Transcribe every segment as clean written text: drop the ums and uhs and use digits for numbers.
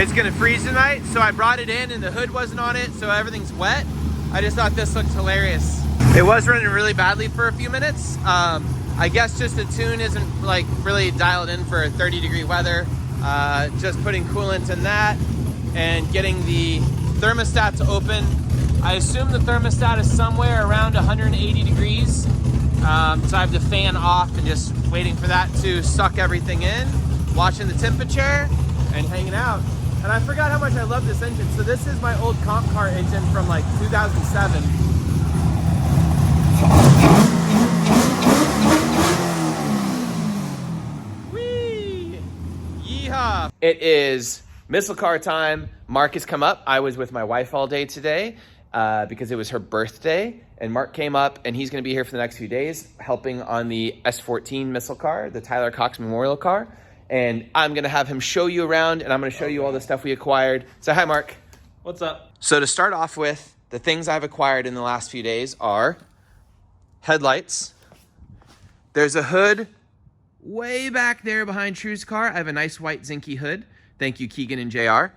it's gonna freeze tonight, so I brought it in and the hood wasn't on it, so everything's wet. I just thought this looked hilarious. It was running really badly for a few minutes. I guess just the tune isn't like really dialed in for 30-degree weather. Just putting coolant in that and getting the thermostat to open. I assume the thermostat is somewhere around 180 degrees. So I have the fan off and just waiting for that to suck everything in, watching the temperature and hanging out. And I forgot how much I love this engine. So this is my old comp car engine from like 2007. Whee! Yeehaw! It is missile car time. Mark has come up. I was with my wife all day today because it was her birthday. And Mark came up and he's gonna be here for the next few days helping on the S14 missile car, the Tyler Cox Memorial car. And I'm gonna have him show you around and I'm gonna show you all the stuff we acquired. So hi, Mark. What's up? So to start off with, the things I've acquired in the last few days are headlights. There's a hood way back there behind True's car. I have a nice white Zinky hood. Thank you, Keegan and JR.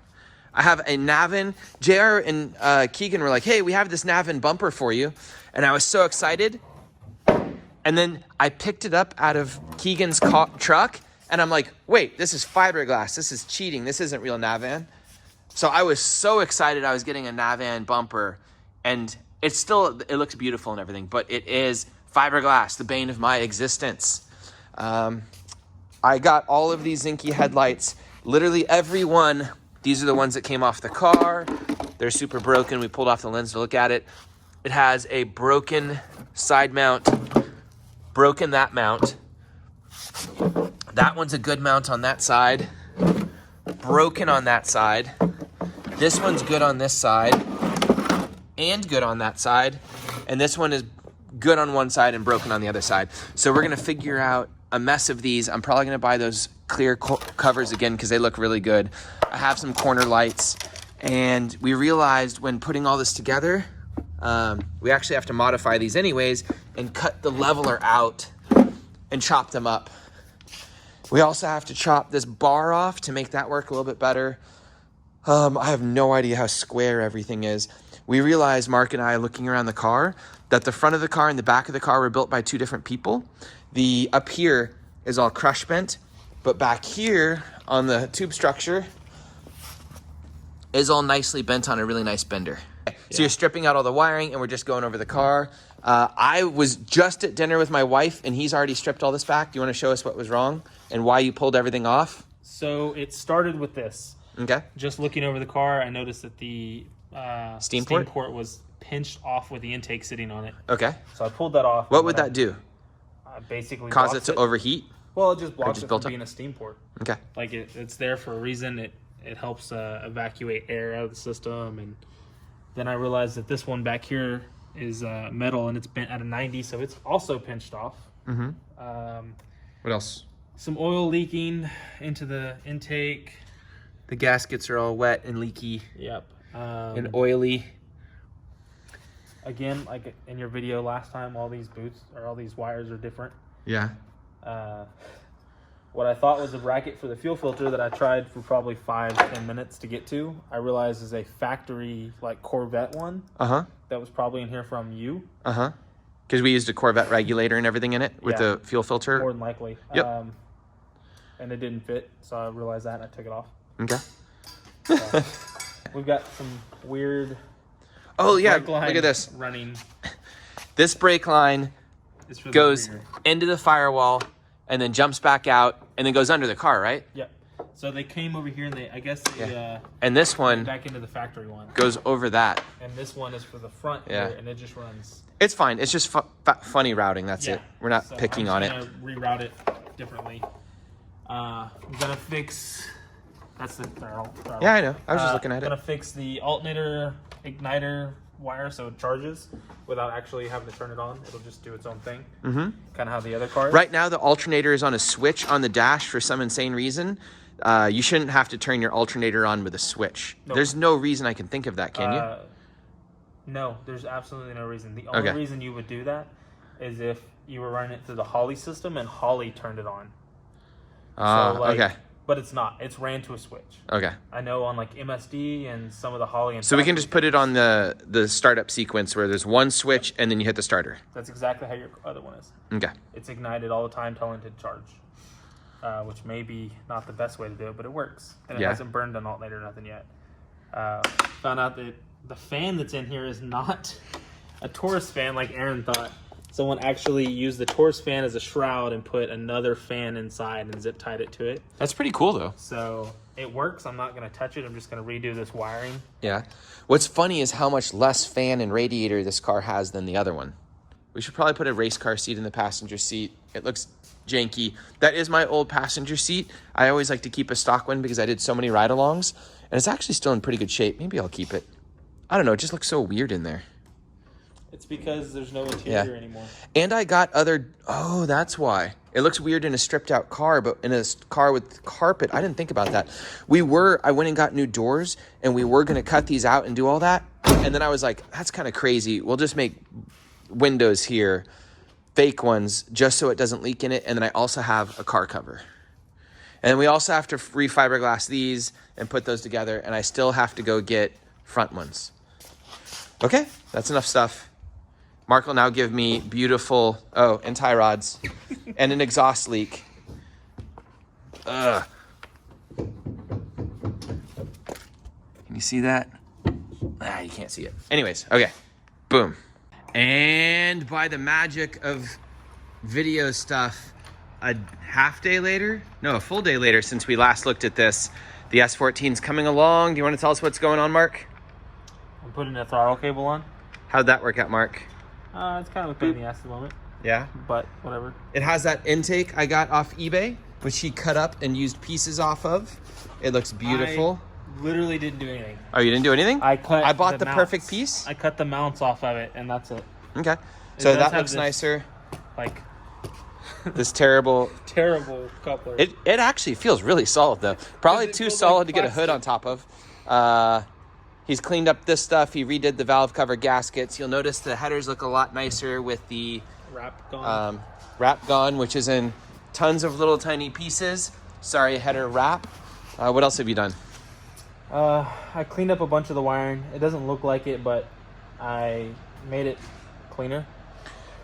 I have a Navin. JR and Keegan were like, hey, we have this Navin bumper for you. And I was so excited. And then I picked it up out of Keegan's truck. And I'm like, wait, this is fiberglass. This is cheating. This isn't real Navan. So I was so excited I was getting a Navan bumper. And it looks beautiful and everything, but it is fiberglass, the bane of my existence. I got all of these Zinky headlights. Literally every one. These are the ones that came off the car. They're super broken. We pulled off the lens to look at it. It has a broken side mount, broken that mount. That one's a good mount on that side, broken on that side. This one's good on this side and good on that side. And this one is good on one side and broken on the other side. So we're gonna figure out a mess of these. I'm probably gonna buy those clear covers again because they look really good. I have some corner lights and we realized when putting all this together, we actually have to modify these anyways and cut the leveler out and chop them up. We also have to chop this bar off to make that work a little bit better. I have no idea how square everything is. We realized, Mark and I, looking around the car, that the front of the car and the back of the car were built by two different people. The up here is all crush bent, but back here on the tube structure is all nicely bent on a really nice bender. So you're stripping out all the wiring and we're just going over the car. I was just at dinner with my wife and he's already stripped all this back. Do you want to show us what was wrong and why you pulled everything off? So it started with this. Okay. Just looking over the car, I noticed that the steam port was pinched off with the intake sitting on it. Okay. So I pulled that off. What would that do? Basically cause it to overheat? Well, it just blocks it from built up? being a steam port. Okay. Like it's there for a reason. It helps evacuate air out of the system. And then I realized that this one back here is metal and it's bent at a 90, so it's also pinched off. Mm-hmm. What else? Some oil leaking into the intake. The gaskets are all wet and leaky. Yep. And oily. Again, like in your video last time, all these wires are different. Yeah. What I thought was a bracket for the fuel filter that I tried for probably 5-10 minutes to get to, I realized is a factory like Corvette one. Uh-huh. That was probably in here from you. Uh-huh. Because we used a Corvette regulator and everything in it with the fuel filter. More than likely. Yep. And it didn't fit, so I realized that and I took it off. Okay. So, we've got some weird... Oh, yeah. Look at this. Running. This brake line goes into the firewall and then jumps back out and then goes under the car, right? Yep. So they came over here and and this one back into the factory one goes over that. And this one is for the front here, and it just runs. It's fine. It's just funny routing. That's it. We're not picking on it. I'm gonna reroute it differently. I'm gonna fix. That's the throttle. Yeah, I know. I was just looking at it. I'm gonna fix the alternator igniter wire so it charges without actually having to turn it on. It'll just do its own thing. Mm-hmm. Kind of how the other car is. Right now, the alternator is on a switch on the dash for some insane reason. You shouldn't have to turn your alternator on with a switch. Nope. There's no reason I can think of that, can you? No, there's absolutely no reason. The only reason you would do that is if you were running it through the Holley system and Holley turned it on. Okay. but it's not. It's ran to a switch. Okay. I know on like MSD and some of the Holly and So we can just put it on the startup sequence where there's one switch and then you hit the starter. That's exactly how your other one is. Okay. It's ignited all the time, telling it to charge, which may be not the best way to do it, but it works. And it hasn't burned an alternator or nothing yet. Found out that the fan that's in here is not a Taurus fan like Aaron thought. Someone actually used the Taurus fan as a shroud and put another fan inside and zip tied it to it. That's pretty cool though. So it works. I'm not going to touch it. I'm just going to redo this wiring. Yeah. What's funny is how much less fan and radiator this car has than the other one. We should probably put a race car seat in the passenger seat. It looks janky. That is my old passenger seat. I always like to keep a stock one because I did so many ride-alongs. And it's actually still in pretty good shape. Maybe I'll keep it. I don't know. It just looks so weird in there. It's because there's no interior anymore. And I got oh, that's why. It looks weird in a stripped out car, but in a car with carpet, I didn't think about that. I went and got new doors and we were going to cut these out and do all that. And then I was like, that's kind of crazy. We'll just make windows here, fake ones, just so it doesn't leak in it. And then I also have a car cover. And we also have to re-fiberglass these and put those together. And I still have to go get front ones. Okay, that's enough stuff. Mark will now give me beautiful, and tie rods and an exhaust leak. Ugh. Can you see that? You can't see it. Anyways, okay, boom. And by the magic of video stuff, a full day later since we last looked at this, the S14's coming along. Do you want to tell us what's going on, Mark? I'm putting a throttle cable on. How'd that work out, Mark? It's kind of a pain in the ass at the moment. Yeah? But whatever. It has that intake I got off eBay, which he cut up and used pieces off of. It looks beautiful. I literally didn't do anything. Oh, you didn't do anything? I bought the perfect piece? I cut the mounts off of it, and that's it. Okay. So that looks nicer. Like, this terrible coupler. It actually feels really solid, though. Probably too solid to get a hood on top of. He's cleaned up this stuff. He redid the valve cover gaskets. You'll notice the headers look a lot nicer with the wrap gone, which is in tons of little tiny pieces. Sorry, header wrap. What else have you done? I cleaned up a bunch of the wiring. It doesn't look like it, but I made it cleaner.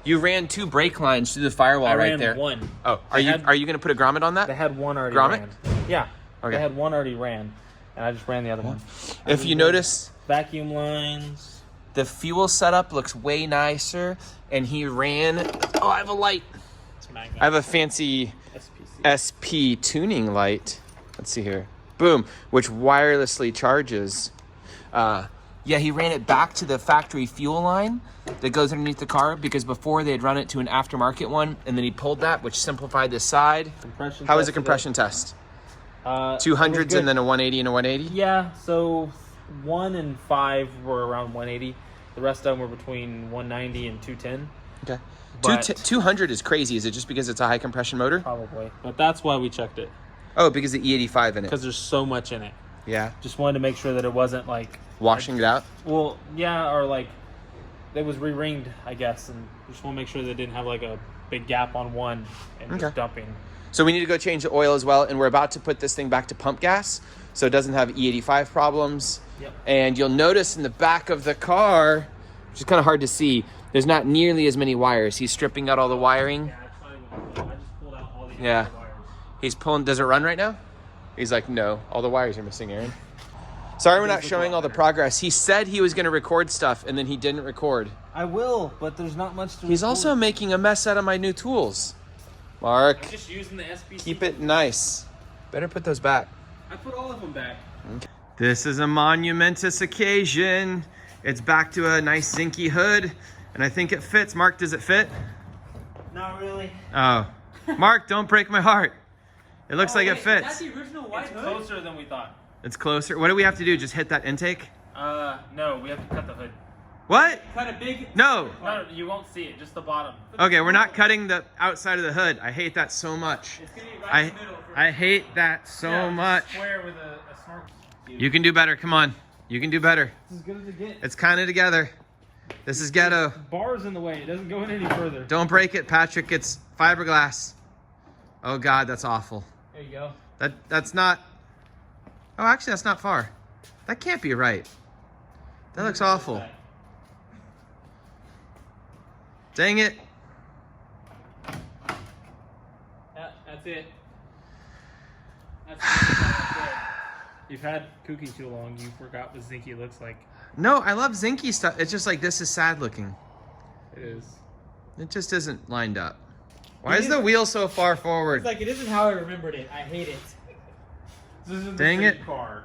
You ran 2 brake lines through the firewall right there. I ran one. Oh, are you going to put a grommet on that? They had one already grommet? ran. Yeah. Okay. They had one already ran, and I just ran the other one. If you notice, vacuum lines. The fuel setup looks way nicer, and he ran. Oh, I have a light. I have a fancy SP tuning light. Let's see here. Boom, which wirelessly charges. Yeah, he ran it back to the factory fuel line that goes underneath the car because before they had run it to an aftermarket one, and then he pulled that, which simplified the side. How was the compression test? 200s and then a 180 and a 180? Yeah, so 1 and 5 were around 180. The rest of them were between 190 and 210. Okay. But 200 is crazy. Is it just because it's a high compression motor? Probably. But that's why we checked it. Oh, because the E85 in it. Because there's so much in it. Yeah. Just wanted to make sure that it wasn't like... Washing it out? Well, yeah, or like... It was re-ringed, I guess, and just want to make sure that it didn't have like a big gap on one and just dumping. So we need to go change the oil as well, and we're about to put this thing back to pump gas so it doesn't have E85 problems. Yep. And you'll notice in the back of the car, which is kind of hard to see, there's not nearly as many wires. He's stripping out all the wiring. Yeah, I just pulled out all the Yeah. wires. He's pulling. Does it run right now? He's like, no, all the wires are missing, Aaron. Sorry we're not showing all the progress. He said he was going to record stuff, and then he didn't record. I will, but there's not much to He's record. also making a mess out of my new tools. Mark, I'm just using the SPC. keep it nice. Better put those back. I put all of them back. Okay. This is a monumentous occasion. It's back to a nice zinky hood, and I think it fits. Mark, does it fit? Not really. Oh. Mark, don't break my heart. It looks like it fits. Is that the original white hood? It's closer than we thought. It's closer. What do we have to do? Just hit that intake? No, we have to cut the hood. What? Cut a big... No. No, you won't see it, just the bottom. Okay, we're not cutting the outside of the hood. I hate that so much. It's gonna be right in the middle. I hate that so much. Square with a snorkel. You can do better. Come on. You can do better. It's as good as it gets. It's kind of together. This is ghetto. Bar's in the way. It doesn't go in any further. Don't break it, Patrick. It's fiberglass. Oh, God, that's awful. There you go. That's not... Oh, actually, that's not far. That can't be right. That looks awful. Dang it. That's it. That's it. You've had Kooky too long. You forgot what Zinky looks like. No, I love Zinky stuff. It's just like this is sad looking. It is. It just isn't lined up. Why is the wheel so far forward? It's like it isn't how I remembered it. I hate it. This isn't Dang the it. same car.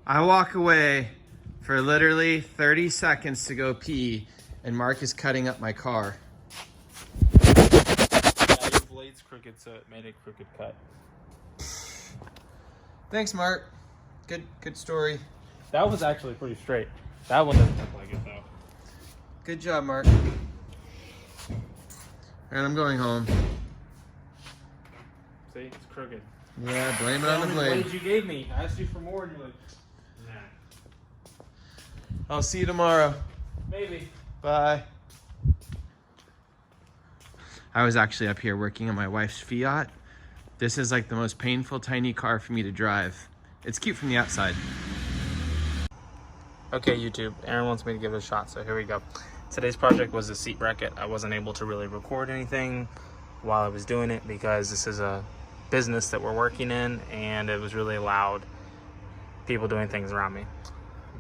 I walk away for literally 30 seconds to go pee, and Mark is cutting up my car. Yeah, your blade's crooked, so it made a crooked cut. Thanks, Mark. Good story. That was actually pretty straight. That one doesn't look like it, though. Good job, Mark. All right, I'm going home. See, it's crooked. Yeah, blame it on the blade. Blade you gave me. I asked you for more, and you're like, nah. I'll see you tomorrow. Maybe. Bye. I was actually up here working on my wife's Fiat. This is like the most painful tiny car for me to drive. It's cute from the outside. Okay, YouTube, Aaron wants me to give it a shot, so here we go. Today's project was a seat bracket. I wasn't able to really record anything while I was doing it because this is a business that we're working in and it was really loud, people doing things around me.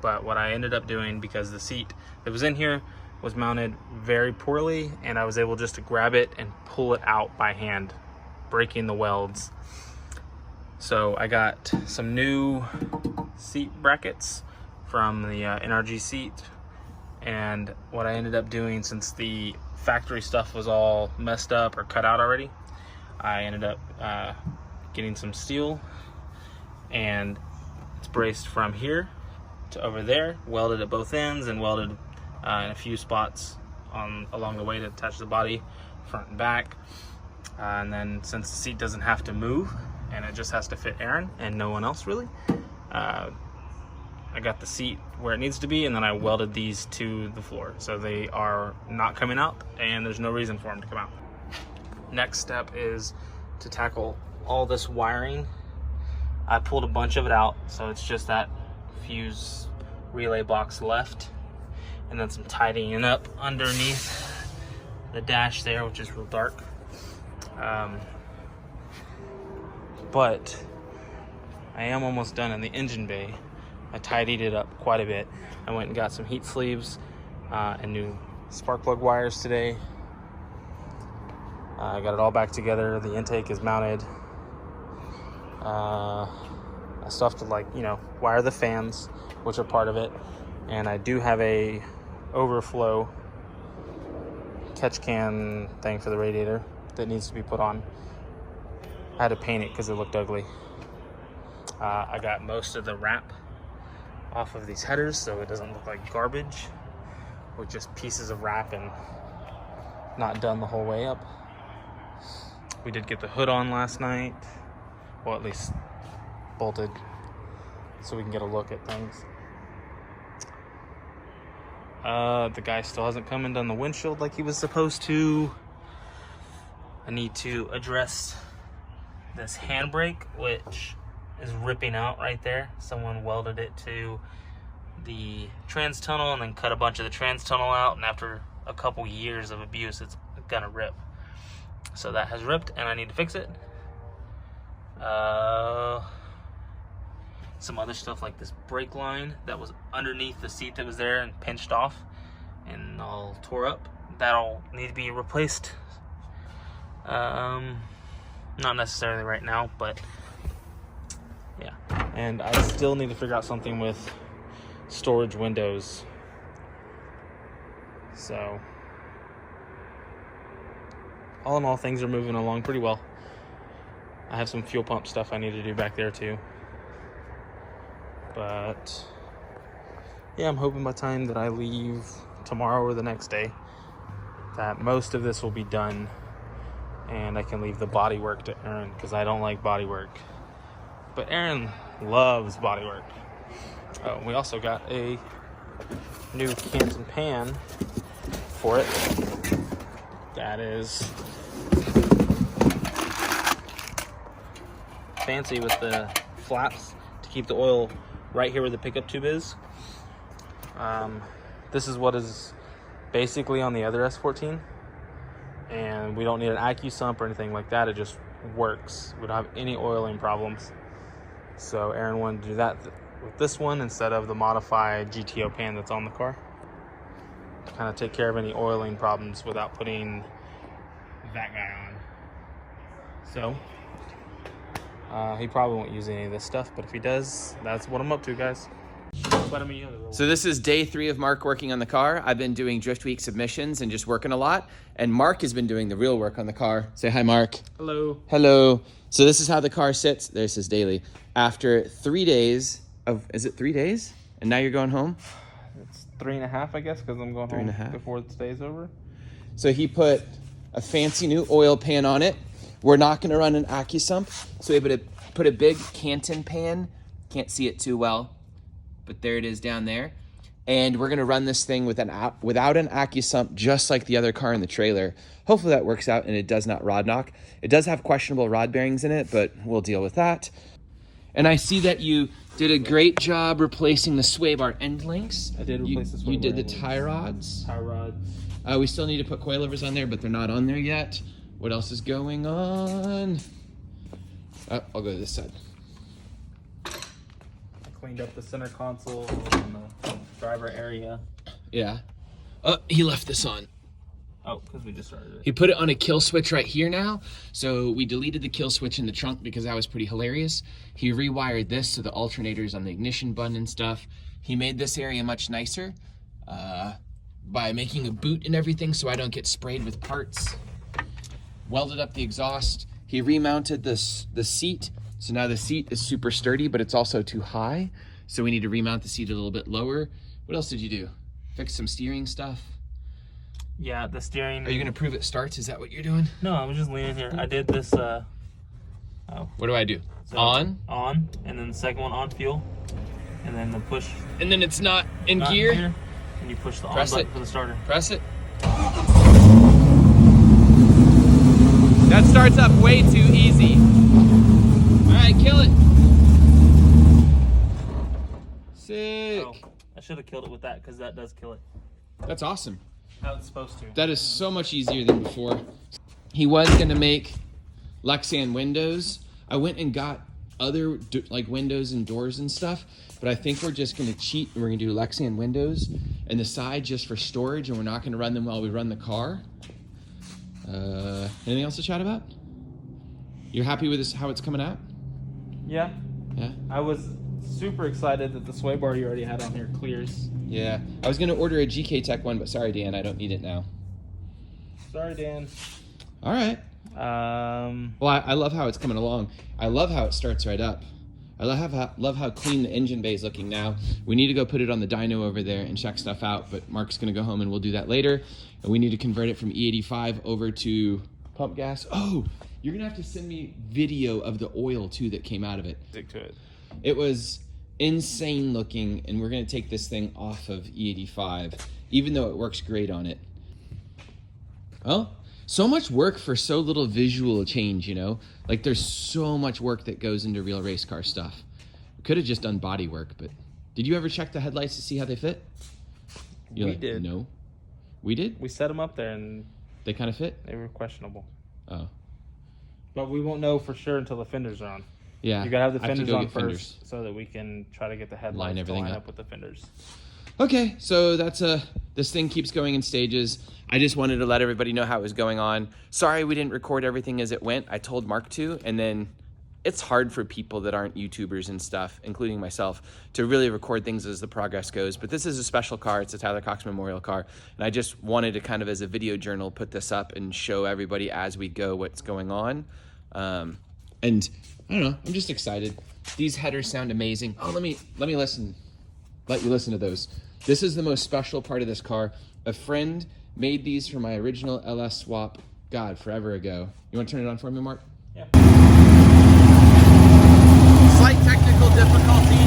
But what I ended up doing, because the seat that was in here was mounted very poorly, and I was able just to grab it and pull it out by hand, breaking the welds. So I got some new seat brackets from the NRG seat, and what I ended up doing, since the factory stuff was all messed up or cut out already, I ended up getting some steel, and it's braced from here to over there, welded at both ends, and welded in a few spots along the way to attach the body front and back. And then since the seat doesn't have to move and it just has to fit Aaron and no one else really, I got the seat where it needs to be, and then I welded these to the floor. So they are not coming out, and there's no reason for them to come out. Next step is to tackle all this wiring. I pulled a bunch of it out, so it's just that fuse relay box left, and then some tidying up underneath the dash there, which is real dark. But I am almost done in the engine bay. I tidied it up quite a bit. I went and got some heat sleeves and new spark plug wires today. I got it all back together. The intake is mounted. I still have to wire the fans, which are part of it. And I do have a overflow catch can thing for the radiator that needs to be put on. I had to paint it because it looked ugly. I got most of the wrap off of these headers so it doesn't look like garbage with just pieces of wrap and not done the whole way up. We did get the hood on last night, well, at least bolted, so we can get a look at things. The guy still hasn't come and done the windshield like he was supposed to. I need to address this handbrake, which is ripping out right there. Someone welded it to the trans tunnel and then cut a bunch of the trans tunnel out, and after a couple years of abuse, it's gonna rip. So that has ripped and I need to fix it. Some other stuff like this brake line that was underneath the seat that was there and pinched off and all tore up, that'll need to be replaced. Not necessarily right now, but yeah. And I still need to figure out something with storage windows. So all in all, things are moving along pretty well. I have some fuel pump stuff I need to do back there too. But yeah, I'm hoping by the time that I leave tomorrow or the next day that most of this will be done and I can leave the body work to Aaron, because I don't like body work. But Aaron loves body work. Oh, we also got a new Canton pan for it. That is fancy with the flaps to keep the oil right here where the pickup tube is. This is what is basically on the other S14, and we don't need an AccuSump sump or anything like that. It just works. We don't have any oiling problems. So Aaron wanted to do that with this one instead of the modified GTO pan that's on the car, to kind of take care of any oiling problems without putting that guy on. So he probably won't use any of this stuff, but if he does, that's what I'm up to, guys. So this is day 3 of Mark working on the car. I've been doing Drift Week submissions and just working a lot. And Mark has been doing the real work on the car. Say hi, Mark. Hello. Hello. So this is how the car sits. There's his daily. After 3 days of, is it 3 days? And now you're going home? It's 3.5, I guess, because I'm going home 3.5 before the day's over. So he put a fancy new oil pan on it. We're not going to run an AccuSump. So we put a big Canton pan. Can't see it too well, but there it is down there. And we're gonna run this thing without an AccuSump, just like the other car in the trailer. Hopefully that works out and it does not rod knock. It does have questionable rod bearings in it, but we'll deal with that. And I see that you did a great job replacing the sway bar end links. I did replace the sway bar. You did the tie rods. Tie rods. We still need to put coilovers on there, but they're not on there yet. What else is going on? I'll go to this side. Cleaned up the center console and the driver area. Yeah. He left this on. Oh, because we just started it. He put it on a kill switch right here now. So we deleted the kill switch in the trunk because that was pretty hilarious. He rewired this so the alternators on the ignition button and stuff. He made this area much nicer by making a boot and everything so I don't get sprayed with parts. Welded up the exhaust. He remounted the seat. So now the seat is super sturdy, but it's also too high. So we need to remount the seat a little bit lower. What else did you do? Fix some steering stuff? Yeah, the steering. Are you gonna prove it starts? Is that what you're doing? No, I was just leaning here. I did this, What do I do? so On? On, and then the second one on fuel. And then the push. And then it's not in not gear? And you push the Press on button it. for the starter. Press it. That starts up way too easy. All right, kill it. Sick. Oh, I should have killed it with that because that does kill it. That's awesome. How it's supposed to. That is so much easier than before. He was gonna make Lexan windows. I went and got other like windows and doors and stuff, but I think we're just gonna cheat and we're gonna do Lexan windows and the side just for storage, and we're not gonna run them while we run the car. Anything else to chat about? You're happy with this, how it's coming out? Yeah. Yeah. I was super excited that the sway bar you already had on here clears. Yeah. I was gonna order a GK Tech one, but sorry, Dan, I don't need it now. Sorry, Dan. All right. Well, I love how it's coming along. I love how it starts right up. I love how clean the engine bay is looking now. We need to go put it on the dyno over there and check stuff out, but Mark's gonna go home and we'll do that later. And we need to convert it from E85 over to pump gas. Oh, you're gonna have to send me video of the oil too that came out of it. Stick to it. It was insane looking, and we're gonna take this thing off of E85, even though it works great on it. Well, so much work for so little visual change, you know? Like there's so much work that goes into real race car stuff. We could have just done body work, but did you ever check the headlights to see how they fit? You're We like, did. No. We did? We set them up there and They kind of fit? they were questionable. Oh. But we won't know for sure until the fenders are on. Yeah. You gotta have the I to fenders go on get first fenders. so that we can try to get the headlights Line to everything line up. up with the fenders. Okay, so that's this thing keeps going in stages. I just wanted to let everybody know how it was going on. Sorry we didn't record everything as it went. I told Mark to, and then it's hard for people that aren't YouTubers and stuff, including myself, to really record things as the progress goes. But this is a special car. It's a Tyler Cox Memorial car, and I just wanted to kind of, as a video journal, put this up and show everybody as we go what's going on. And I don't know, I'm just excited. These headers sound amazing. Oh, let me listen. Let you listen to those. This is the most special part of this car. A friend made these for my original LS swap, God, forever ago. You want to turn it on for me, Mark? Yeah. Slight technical difficulty.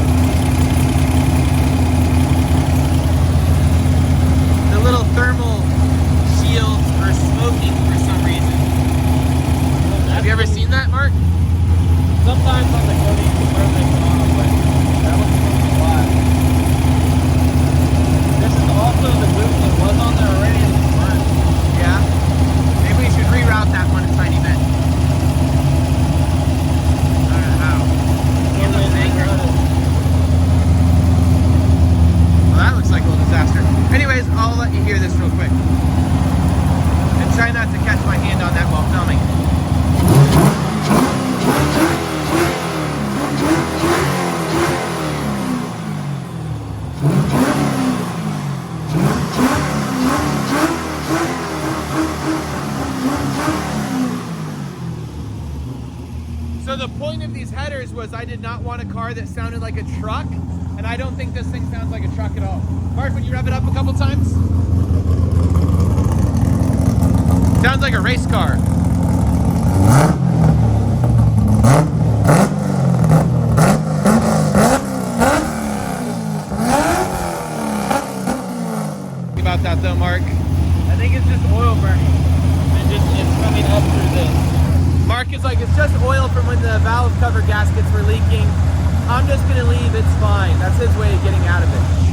The little thermal shields are smoking for some reason. Have you ever seen that, Mark? Sometimes sometimes on the coating where they put on, but that looks a lot. This is also the boot that was on there already and it's burnt. Yeah. Maybe we should reroute that one a tiny bit. I don't know how. It looks angry. Well, that looks like a little disaster. Anyways, I'll let you hear this real quick. And try not to catch my hand on that while filming. So the point of these headers was I did not want a car that sounded like a truck, and I don't think this thing sounds like a truck at all. Mark, would you rev it up a couple times? Sounds like a race car. About that though, Mark? I think it's just oil burning. And it's coming up through this. Mark is like, it's just oil from when the valve cover gaskets were leaking. I'm just gonna leave, it's fine. That's his way of getting out of it.